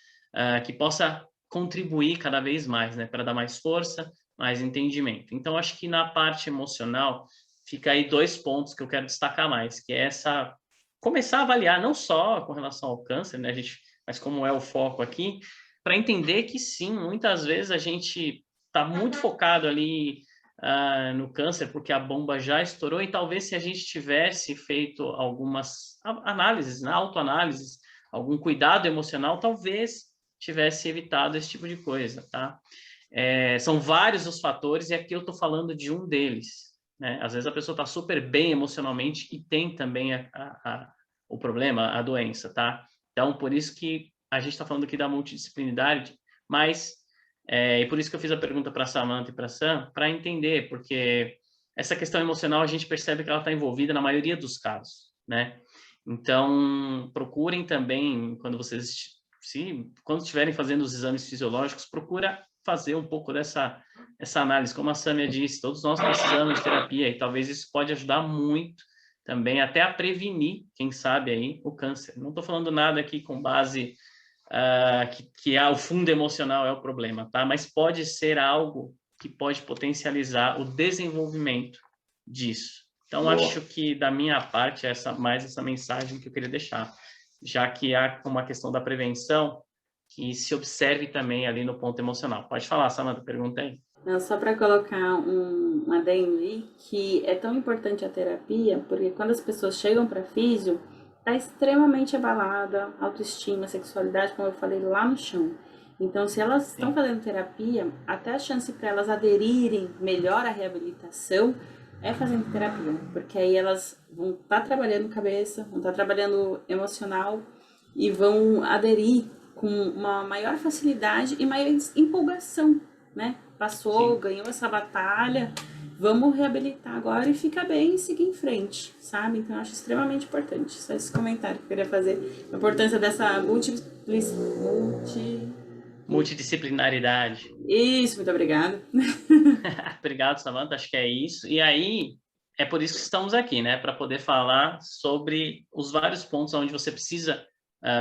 que possa contribuir cada vez mais, né? Para dar mais força, mais entendimento. Então, acho que na parte emocional fica aí 2 pontos que eu quero destacar mais, que é começar a avaliar não só com relação ao câncer, né, mas como é o foco aqui, para entender que sim, muitas vezes a gente está muito focado ali no câncer porque a bomba já estourou e talvez se a gente tivesse feito algumas análises, autoanálises, algum cuidado emocional, talvez tivesse evitado esse tipo de coisa, tá? São vários os fatores e aqui eu estou falando de um deles, né? Às vezes a pessoa está super bem emocionalmente e tem também o problema, a doença, tá? Então, por isso que a gente está falando aqui da multidisciplinaridade, mas E por isso que eu fiz a pergunta para a Samantha e para a Sam, para entender, porque essa questão emocional a gente percebe que ela está envolvida na maioria dos casos, né? Então, procurem também, quando vocês, quando estiverem fazendo os exames fisiológicos, procura fazer um pouco essa análise. Como a Samia disse, todos nós precisamos de terapia e talvez isso pode ajudar muito também até a prevenir, quem sabe aí, o câncer. Não estou falando nada aqui com base que o fundo emocional é o problema, tá? Mas pode ser algo que pode potencializar o desenvolvimento disso. Então, Boa. acho que da minha parte, mais essa mensagem que eu queria deixar, já que há uma questão da prevenção, que se observe também ali no ponto emocional. Pode falar, Samantha, pergunta aí. Não, só para colocar um adendo aí, que é tão importante a terapia, porque quando as pessoas chegam para físio, tá extremamente abalada, autoestima, sexualidade, como eu falei, lá no chão. Então, se elas estão fazendo terapia, até a chance para elas aderirem melhor à reabilitação é fazendo terapia, porque aí elas vão estar trabalhando cabeça, vão estar trabalhando emocional e vão aderir com uma maior facilidade e maior empolgação, né? Passou, ganhou essa batalha, vamos reabilitar agora e ficar bem e seguir em frente, sabe? Então, eu acho extremamente importante. Só esse comentário que eu queria fazer. A importância dessa multidisciplinaridade. Isso, muito obrigada. Obrigado, Samantha. Acho que é isso. E aí, é por isso que estamos aqui, né? Para poder falar sobre os vários pontos onde você precisa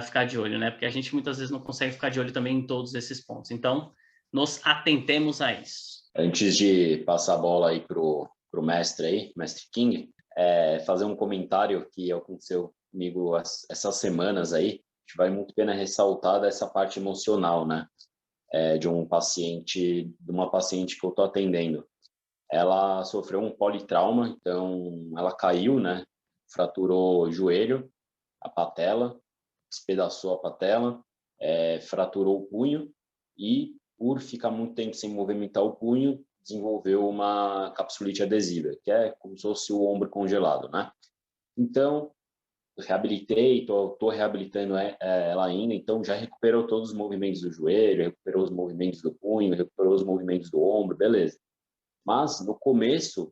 ficar de olho, né? Porque a gente muitas vezes não consegue ficar de olho também em todos esses pontos. Então, nos atentemos a isso. Antes de passar a bola aí pro mestre aí, mestre King, fazer um comentário que aconteceu comigo essas semanas aí, que vale muito a pena ressaltar dessa parte emocional, né? De uma paciente que eu estou atendendo. Ela sofreu um politrauma, então ela caiu, né? Fraturou o joelho, a patela, despedaçou a patela, fraturou o punho e, por ficar muito tempo sem movimentar o punho, desenvolveu uma capsulite adesiva, que é como se fosse o ombro congelado, né? Então, reabilitei, tô reabilitando ela ainda, então já recuperou todos os movimentos do joelho, recuperou os movimentos do punho, recuperou os movimentos do ombro, beleza. Mas no começo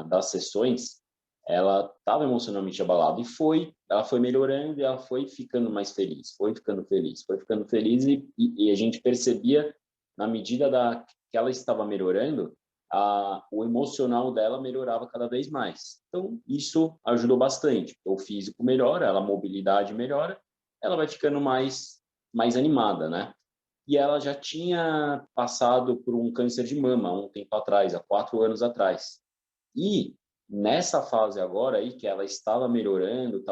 das sessões, ela estava emocionalmente abalada e ela foi melhorando e ela foi ficando mais feliz, foi ficando feliz e a gente percebia, na medida que ela estava melhorando, o emocional dela melhorava cada vez mais. Então, isso ajudou bastante. O físico melhora, a mobilidade melhora, ela vai ficando mais animada, né? E ela já tinha passado por um câncer de mama há um tempo atrás, há 4 anos atrás. E nessa fase agora aí, que ela estava melhorando,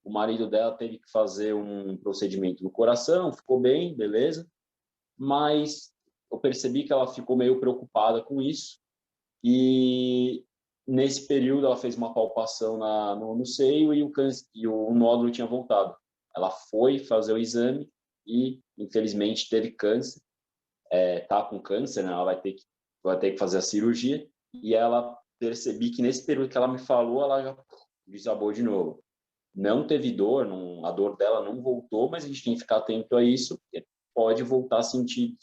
o marido dela teve que fazer um procedimento no coração, ficou bem, beleza, mas eu percebi que ela ficou meio preocupada com isso e nesse período ela fez uma palpação no seio e o nódulo tinha voltado. Ela foi fazer o exame e infelizmente teve câncer, tá com câncer, né? Ela vai ter que fazer a cirurgia e ela percebi que nesse período que ela me falou, ela já desabou de novo. Não teve dor, a dor dela não voltou, mas a gente tem que ficar atento a isso, porque pode voltar a sentir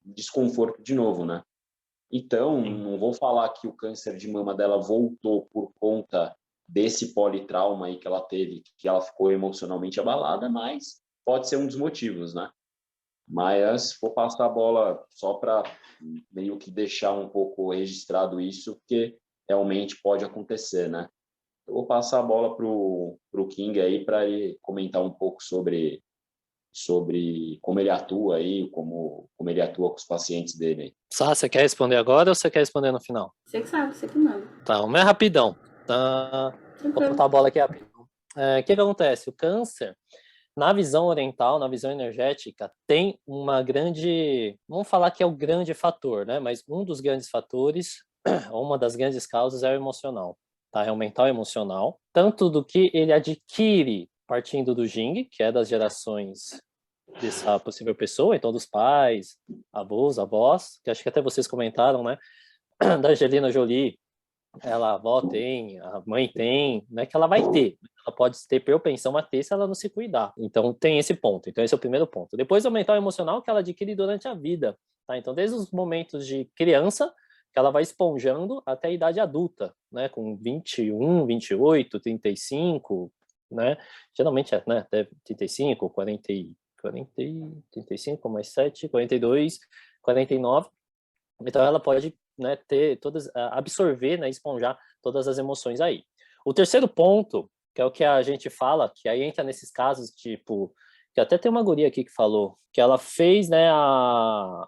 desconforto de novo, né? Então, não vou falar que o câncer de mama dela voltou por conta desse politrauma aí que ela teve, que ela ficou emocionalmente abalada, mas pode ser um dos motivos, né? Mas vou passar a bola só para meio que deixar um pouco registrado isso, porque realmente pode acontecer, né? Eu vou passar a bola pro King aí para ele comentar um pouco sobre como ele atua aí, como ele atua com os pacientes dele. Sá, você quer responder agora ou você quer responder no final? Você que sabe, você que manda. Tá, o meu é rapidão. Tá, vou botar a bola aqui rapidão. O que acontece? O câncer, na visão oriental, na visão energética, tem uma grande... Vamos falar que é o grande fator, né? Mas um dos grandes fatores, uma das grandes causas é o emocional. Tá? É o mental e emocional. Tanto do que ele adquire partindo do Jing, que é das gerações dessa possível pessoa, então dos pais, avós, que acho que até vocês comentaram, né? Da Angelina Jolie, a avó tem, a mãe tem, não é que ela vai ter, ela pode ter propensão a ter se ela não se cuidar. Então tem esse ponto, então esse é o primeiro ponto. Depois o mental e emocional que ela adquire durante a vida, tá? Então, desde os momentos de criança, que ela vai esponjando até a idade adulta, né? Com 21, 28, 35, né? Geralmente é, né? 35, 40, 35 mais 7, 42, 49. Então, ela pode, né, ter todas, absorver, né, esponjar todas as emoções aí. O terceiro ponto, que é o que a gente fala, que aí entra nesses casos, tipo, que até tem uma guria aqui que falou, que ela fez, né, ela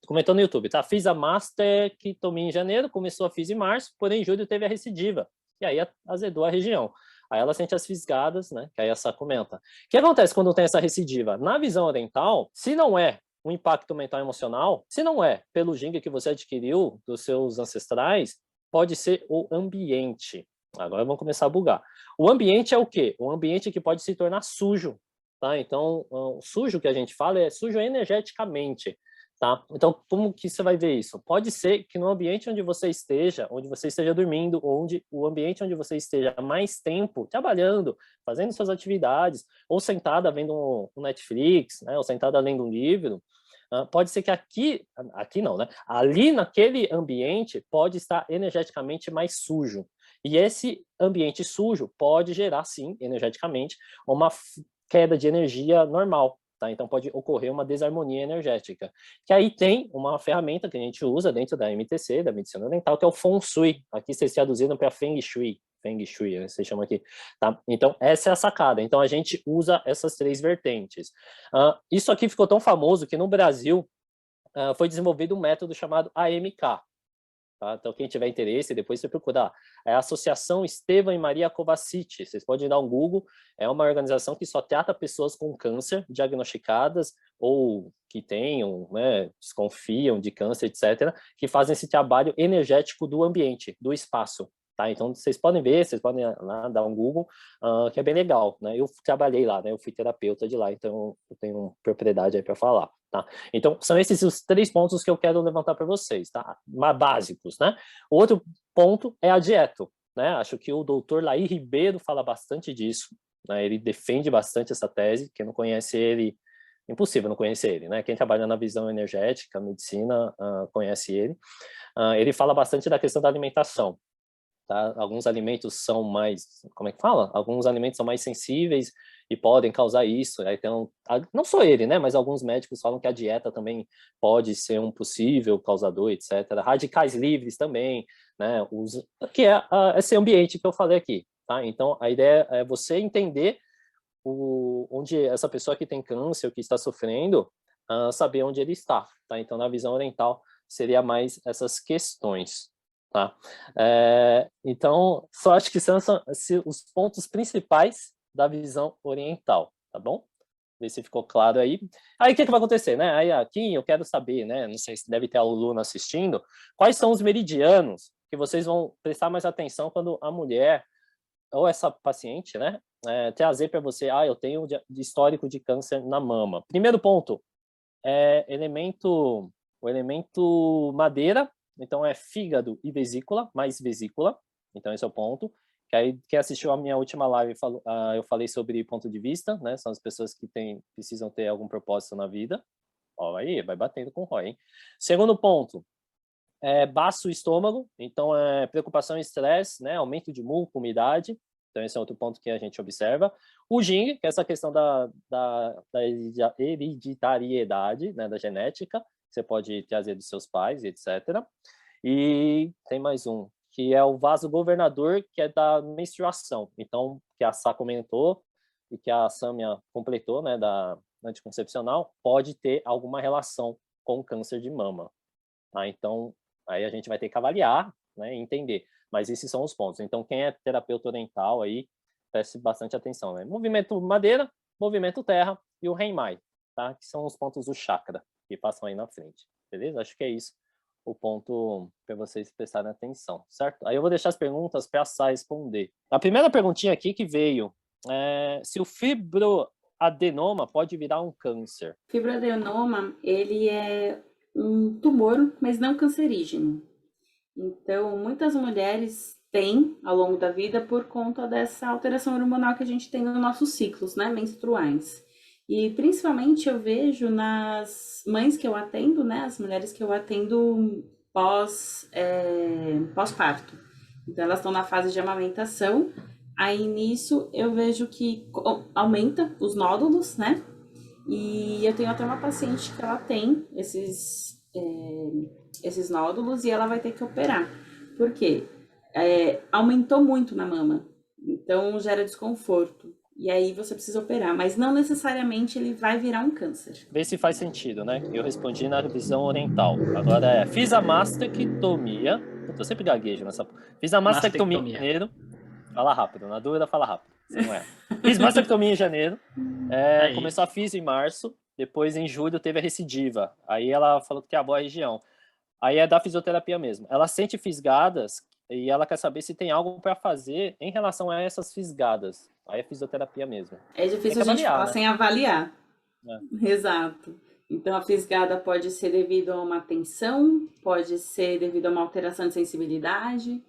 comentou no YouTube, tá? Fiz a Master Kitomi em janeiro, começou a FIS em março, porém em julho teve a recidiva. E aí azedou a região. Aí ela sente as fisgadas, né? Que aí essa comenta. O que acontece quando tem essa recidiva? Na visão oriental, se não é um impacto mental e emocional, se não é pelo ginga que você adquiriu dos seus ancestrais, pode ser o ambiente. Agora vamos começar a bugar. O ambiente é o quê? O ambiente que pode se tornar sujo, tá? Então, o sujo que a gente fala é sujo energeticamente. Tá? Então, como que você vai ver isso? Pode ser que no ambiente onde você esteja dormindo, onde o ambiente onde você esteja mais tempo trabalhando, fazendo suas atividades, ou sentada vendo um Netflix, né, ou sentada lendo um livro, pode ser que aqui não, né? Ali naquele ambiente pode estar energeticamente mais sujo. E esse ambiente sujo pode gerar, sim, energeticamente, uma queda de energia normal. Tá? Então pode ocorrer uma desarmonia energética. Que aí tem uma ferramenta que a gente usa dentro da MTC, da medicina oriental, que é o Feng Shui. Aqui vocês traduziram para Feng Shui. Feng Shui, né, vocês chamam aqui. Tá? Então essa é a sacada. Então a gente usa essas três vertentes. Isso aqui ficou tão famoso que no Brasil foi desenvolvido um método chamado AMK. Tá? Então, quem tiver interesse, depois você procura. É a Associação Estevam e Maria Kovacic. Vocês podem dar um Google. É uma organização que só trata pessoas com câncer diagnosticadas ou que tenham, né, desconfiam de câncer, etc., que fazem esse trabalho energético do ambiente, do espaço. Tá? Então, vocês podem ver, vocês podem lá dar um Google, que é bem legal. Né? Eu trabalhei lá, né? Eu fui terapeuta de lá, então eu tenho propriedade aí para falar. Tá? Então, são esses os 3 pontos que eu quero levantar para vocês, tá? Básicos, né? O outro ponto é a dieta, né? Acho que o doutor Laí Ribeiro fala bastante disso, né? Ele defende bastante essa tese. Quem não conhece ele, impossível não conhecer ele, né? Quem trabalha na visão energética, medicina, conhece ele. Ele fala bastante da questão da alimentação. Tá? Alguns alimentos são mais, como é que fala? Alguns alimentos são mais sensíveis e podem causar isso. Aí não só ele, né? Mas alguns médicos falam que a dieta também pode ser um possível causador, etc. Radicais livres também, né? Que é esse ambiente que eu falei aqui, tá? Então, a ideia é você entender onde essa pessoa que tem câncer, que está sofrendo, saber onde ele está, tá? Então, na visão oriental, seria mais essas questões. Tá? Então, só acho que são os pontos principais da visão oriental, tá bom? Ver se ficou claro aí. Aí, o que vai acontecer, né? Aí, aqui, eu quero saber, né? Não sei se deve ter aluno assistindo, quais são os meridianos que vocês vão prestar mais atenção quando a mulher, ou essa paciente, né? Trazer para você, eu tenho histórico de câncer na mama. Primeiro ponto, o elemento madeira. Então, é fígado e vesícula, mais vesícula. Então, esse é o ponto. Que aí, quem assistiu a minha última live, eu falei sobre ponto de vista, né? São as pessoas que precisam ter algum propósito na vida. Ó, aí, vai batendo com o Roy, hein? Segundo ponto, baço estômago. Então, preocupação e estresse, né? Aumento de muco, umidade. Então, esse é outro ponto que a gente observa. O Jing, que é essa questão da hereditariedade, né? Da genética. Você pode trazer dos seus pais, etc. E tem mais um, que é o vaso governador, que é da menstruação. Então, que a Sá comentou e que a Sâmia completou, né, da anticoncepcional, pode ter alguma relação com o câncer de mama. Tá? Então, aí a gente vai ter que avaliar, né, e entender. Mas esses são os pontos. Então, quem é terapeuta oriental aí, preste bastante atenção. Né? Movimento madeira, movimento terra e o Renmai, tá? Que são os pontos do chakra que passam aí na frente, beleza? Acho que é isso o ponto para vocês prestarem atenção, certo? Aí eu vou deixar as perguntas para a Sá responder. A primeira perguntinha aqui que veio é se o fibroadenoma pode virar um câncer. Fibroadenoma, ele é um tumor, mas não cancerígeno. Então, muitas mulheres têm ao longo da vida por conta dessa alteração hormonal que a gente tem nos nossos ciclos, né, menstruais. E principalmente eu vejo nas mães que eu atendo, né, as mulheres que eu atendo pós-parto. Então elas estão na fase de amamentação, aí nisso eu vejo que aumenta os nódulos, né? E eu tenho até uma paciente que ela tem esses nódulos e ela vai ter que operar. Por quê? Aumentou muito na mama, então gera desconforto. E aí você precisa operar, mas não necessariamente ele vai virar um câncer. Vê se faz sentido, né? Eu respondi na visão oriental. Agora fiz a mastectomia. Puta, eu sempre gaguejo nessa. Fiz a mastectomia em janeiro. Fala rápido, na dúvida fala rápido. Você não é. Fiz mastectomia em janeiro. Começou a físio em março. Depois, em julho, teve a recidiva. Aí ela falou que tem a boa região. Aí é da fisioterapia mesmo. Ela sente fisgadas e ela quer saber se tem algo para fazer em relação a essas fisgadas. Aí é fisioterapia mesmo. É difícil a gente falar, né, sem avaliar. Exato. Então a fisgada pode ser devido a uma tensão, pode ser devido a uma alteração de sensibilidade.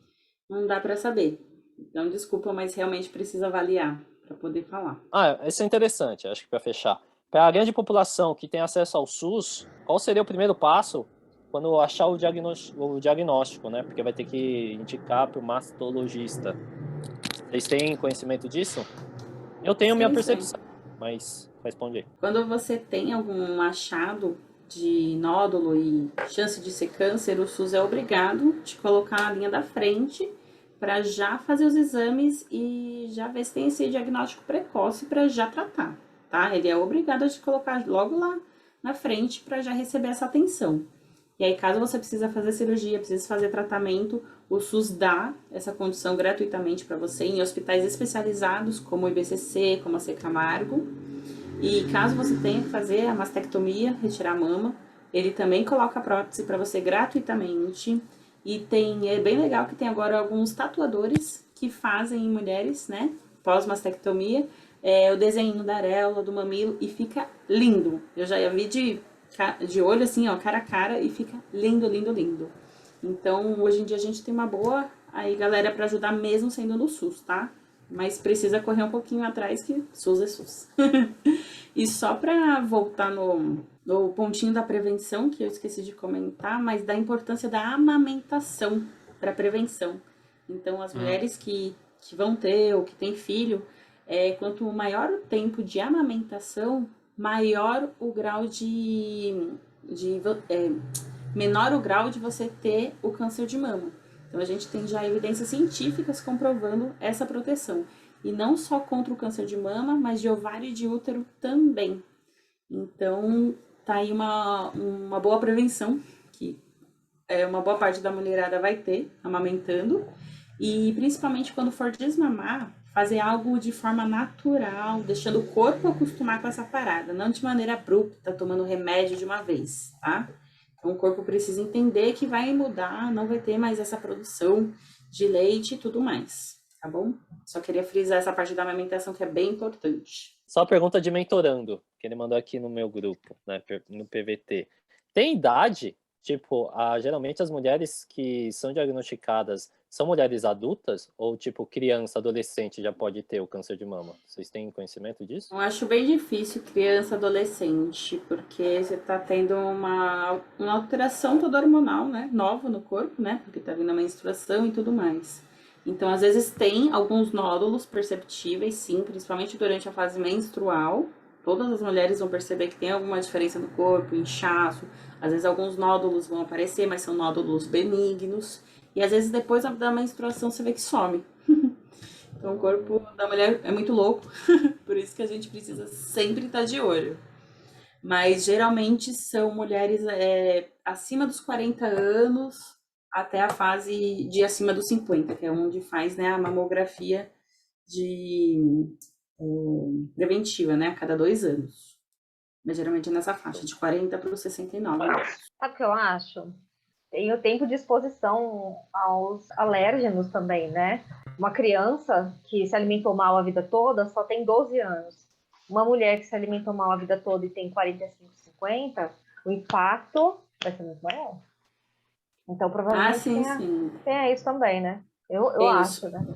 Não dá para saber. Então desculpa, mas realmente precisa avaliar para poder falar. Isso é interessante, acho que para fechar. Para a grande população que tem acesso ao SUS, qual seria o primeiro passo quando achar o diagnóstico, né? Porque vai ter que indicar para o mastologista. Vocês têm conhecimento disso? Eu tenho minha percepção, mas responde aí. Quando você tem algum achado de nódulo e chance de ser câncer, o SUS é obrigado a te colocar na linha da frente para já fazer os exames e já ver se tem esse diagnóstico precoce para já tratar, tá? Ele é obrigado a te colocar logo lá na frente para já receber essa atenção. E aí, caso você precisa fazer cirurgia, precisa fazer tratamento, o SUS dá essa condição gratuitamente para você em hospitais especializados, como o IBCC, como a C. Camargo. E caso você tenha que fazer a mastectomia, retirar a mama, ele também coloca a prótese para você gratuitamente. E é bem legal que tem agora alguns tatuadores que fazem em mulheres, né, pós-mastectomia, o desenho da areola, do mamilo, e fica lindo. Eu já vi de olho assim, ó, cara a cara, e fica lindo, lindo, lindo. Então, hoje em dia a gente tem uma boa aí, galera, para ajudar mesmo sendo no SUS, tá? Mas precisa correr um pouquinho atrás, que SUS é SUS. E só para voltar no pontinho da prevenção, que eu esqueci de comentar, mas da importância da amamentação para prevenção. Então, as mulheres que vão ter ou que têm filho, quanto maior o tempo de amamentação, maior o grau menor o grau de você ter o câncer de mama. Então a gente tem já evidências científicas comprovando essa proteção. E não só contra o câncer de mama, mas de ovário e de útero também. Então tá aí uma boa prevenção que uma boa parte da mulherada vai ter amamentando. E principalmente quando for desmamar, fazer algo de forma natural, deixando o corpo acostumar com essa parada, não de maneira abrupta, tomando remédio de uma vez, tá? Então o corpo precisa entender que vai mudar, não vai ter mais essa produção de leite e tudo mais, tá bom? Só queria frisar essa parte da amamentação que é bem importante. Só pergunta de mentorando, que ele mandou aqui no meu grupo, né, no PVT. Tem idade? Tipo, geralmente as mulheres que são diagnosticadas são mulheres adultas? Ou, tipo, criança, adolescente já pode ter o câncer de mama? Vocês têm conhecimento disso? Eu acho bem difícil criança, adolescente, porque você tá tendo uma alteração toda hormonal, né? Nova no corpo, né? Porque tá vindo a menstruação e tudo mais. Então, às vezes tem alguns nódulos perceptíveis, sim, principalmente durante a fase menstrual. Todas as mulheres vão perceber que tem alguma diferença no corpo, inchaço. Às vezes alguns nódulos vão aparecer, mas são nódulos benignos. E às vezes depois da menstruação você vê que some. Então o corpo da mulher é muito louco. Por isso que a gente precisa sempre estar de olho. Mas geralmente são mulheres acima dos 40 anos até a fase de acima dos 50, que é onde faz, né, a mamografia preventiva, né, a cada 2 anos. Mas geralmente é nessa faixa, de 40 para os 69 anos. Sabe o que eu acho? Tem o tempo de exposição aos alérgenos também, né? Uma criança que se alimentou mal a vida toda só tem 12 anos. Uma mulher que se alimentou mal a vida toda e tem 45, 50, o impacto vai ser muito maior. Então, provavelmente tem isso também, né? Eu acho, né?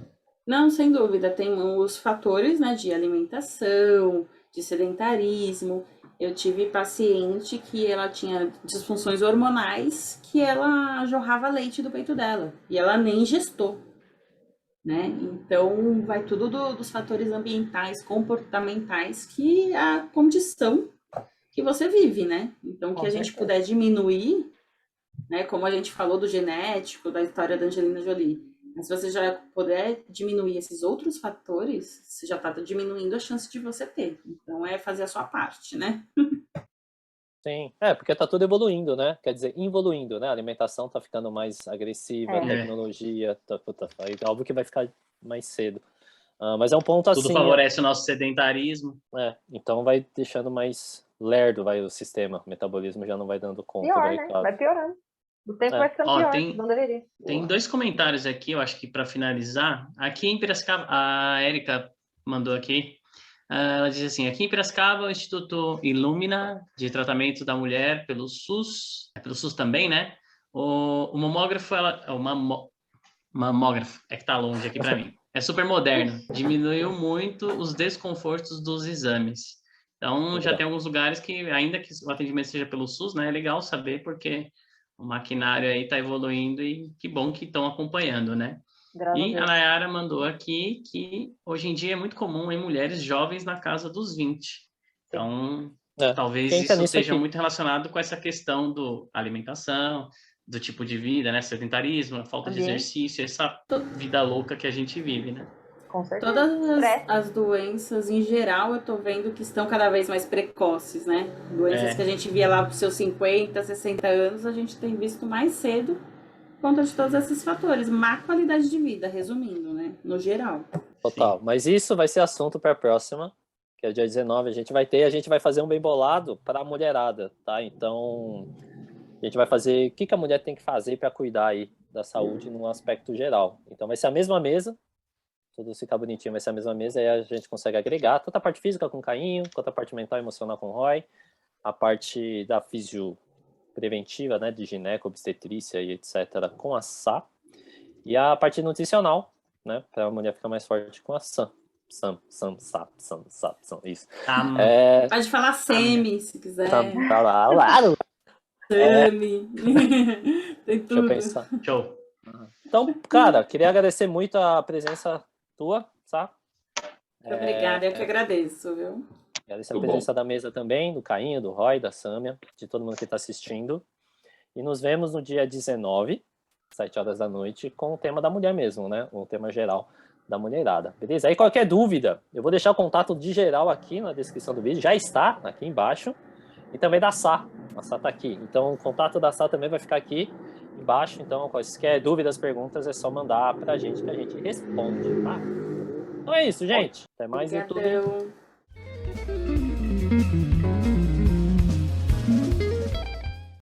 Não, sem dúvida. Tem os fatores, né, de alimentação, de sedentarismo. Eu tive paciente que ela tinha disfunções hormonais que ela jorrava leite do peito dela e ela nem gestou, né? Então, vai tudo dos fatores ambientais, comportamentais, que a condição que você vive, né? Então, que a gente puder diminuir, né? Como a gente falou do genético, da história da Angelina Jolie. Mas se você já puder diminuir esses outros fatores, você já está diminuindo a chance de você ter. Então, é fazer a sua parte, né? Sim, porque tá tudo evoluindo, né? Quer dizer, involuindo, né? A alimentação tá ficando mais agressiva, a tecnologia, aí óbvio que vai ficar mais cedo. Mas é um ponto assim... Tudo favorece o nosso sedentarismo. Então vai deixando mais lerdo, vai, o sistema, o metabolismo já não vai dando conta. Pior, né? Vai piorando. O tempo vai ficando pior, não deveria. Tem 2 comentários aqui, eu acho que para finalizar. Aqui em Piracicaba, a Érica mandou aqui. Ela diz assim, aqui em Piracicaba, o Instituto Illumina, de tratamento da mulher pelo SUS também, né? O mamógrafo, mamógrafo, é que tá longe aqui para mim. É super moderno, diminuiu muito os desconfortos dos exames. Então, já tem alguns lugares que, ainda que o atendimento seja pelo SUS, né? É legal saber, porque o maquinário aí está evoluindo e que bom que estão acompanhando, né? E a Nayara mandou aqui que hoje em dia é muito comum em mulheres jovens na casa dos 20. Então, talvez isso esteja muito relacionado com essa questão da alimentação, do tipo de vida, né? Sedentarismo, a falta de exercício, essa vida louca que a gente vive, né? Com certeza. Todas as doenças, em geral, eu tô vendo que estão cada vez mais precoces, né? Doenças que a gente via lá pros seus 50, 60 anos, a gente tem visto mais cedo por conta de todos esses fatores. Má qualidade de vida, resumindo, né? No geral. Total. Sim. Mas isso vai ser assunto para a próxima, que é dia 19. A gente vai fazer um bem bolado para a mulherada, tá? Então, a gente vai fazer o que a mulher tem que fazer para cuidar aí da saúde num aspecto geral. Então, vai ser a mesma mesa, tudo ficar bonitinho, vai ser a mesma mesa, aí a gente consegue agregar tanto a parte física com o Cainho, quanto a parte mental e emocional com o Roy, a parte da fisio preventiva, né, de gineco, obstetrícia e etc. com a Sá, e a parte nutricional, né, para a mulher ficar mais forte com a Sam, isso. Pode falar Semi, se quiser. Claro. Semi. Tem tudo. Deixa eu pensar. Show. Então, cara, queria agradecer muito a presença tua, tá? Muito obrigada, eu que agradeço, viu? Agradecer a presença da mesa também, do Cainho, do Roy, da Sâmia, de todo mundo que está assistindo. E nos vemos no dia 19, 7 horas da noite, com o tema da mulher mesmo, né? O tema geral da mulherada. Beleza? Aí qualquer dúvida, eu vou deixar o contato de geral aqui na descrição do vídeo, já está aqui embaixo, e também da Sá. A Sá tá aqui. Então o contato da Sá também vai ficar aqui embaixo. Então, quaisquer dúvidas, perguntas, é só mandar pra gente que a gente responde, tá? Então é isso, gente. Até mais, YouTube.